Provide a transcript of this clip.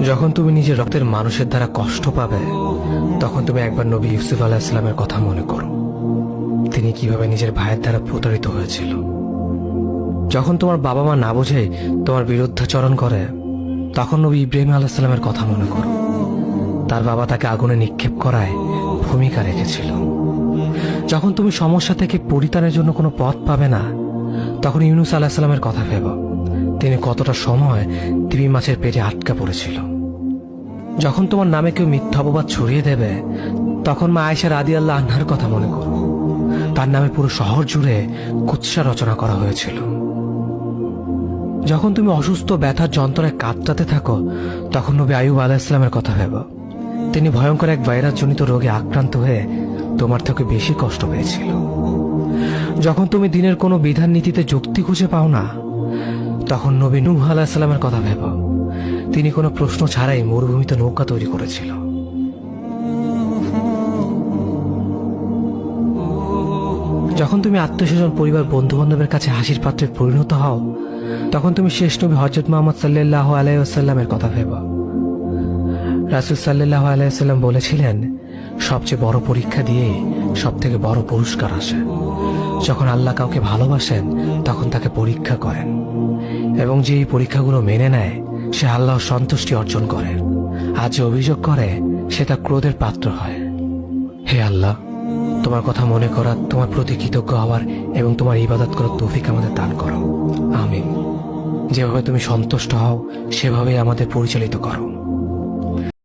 যখন তুমি নিজের রক্তের মানুষের দ্বারা কষ্ট পাবে, তখন তুমি একবার নবী ইউসুফ আলাইহিস সালামের কথা মনে করো। তিনি কিভাবে নিজের ভাইয়ের দ্বারা প্রতারিত হয়েছিল। যখন তোমার বাবা মা না বুঝে তোমার বিরুদ্ধাচরণ করে, তখন নবী ইব্রাহিম আলাইহিস সালামের কথা মনে করো। তার বাবা তাকে আগুনে নিক্ষেপ করায় ভূমিকা রেখেছিল। যখন তুমি সমস্যা থেকে পরিত্রাণের জন্য কোনো পথ পাবে না, তখন ইউনুস আলাইহিস সালামের কথা ভেবো। তিনি কতটা সময় তিমি মাছের পেটে আটকা পড়েছিল। যখন তোমার নামে কেউ মিথ্যা অপবাদ ছড়িয়ে দেবে, তখন মা আয়েশা রাদিয়াল্লাহু আনহার কথা মনে করো। তার নামে পুরো শহর জুড়ে কুৎসা রচনা করা হয়েছিল। যখন তুমি অসুস্থ ব্যথার যন্ত্রণায় কাতরাতে থাকো, তখন নবী আইয়ুব আলাইহিস সালামের কথা ভেবো। তিনি ভয়ঙ্কর এক ভাইরাসজনিত রোগে আক্রান্ত হয়ে তোমার থেকে বেশি কষ্ট পেয়েছিল। যখন তুমি দিনের কোনো বিধান নীতিতে যুক্তি খুঁজে পাও না, তখন নবী নূহ আলাইহিস সালামের কথা ভেবো। তিনি কোনো প্রশ্ন ছাড়াই মরুভূমিতে নৌকা তৈরি করেছিল। যখন তুমি আত্মীয়স্বজন, পরিবার, বন্ধু বান্ধবের কাছে হাসির পাত্রে পরিণত হও, তখন তুমি শেষ নবী হযরত মুহাম্মদ সাল্লাল্লাহু আলাইহি ওয়াসাল্লামের কথা ভেবো। রাসূল সাল্লাল্লাহু আলাইহি ওয়াসাল্লাম বলেছিলেন, সবচেয়ে বড় পরীক্ষা দিয়ে সবথেকে বড় পুরস্কার আসে। যখন আল্লাহ কাউকে ভালোবাসেন, তখন তাকে পরীক্ষা করেন, এবং যে এই পরীক্ষাগুলো মেনে নেয়, সে আল্লাহর সন্তুষ্টি অর্জন করে। আর যে অভিযোগ করে, সে তার ক্রোধের পাত্র হয়। হে আল্লাহ, তোমার কথা মনে করা, তোমার প্রতি কৃতজ্ঞ হওয়ার এবং তোমার ইবাদত করার তৌফিক আমাদের দান করো। আমিন। যেভাবে তুমি সন্তুষ্ট হও, সেভাবেই আমাদের পরিচালিত করো।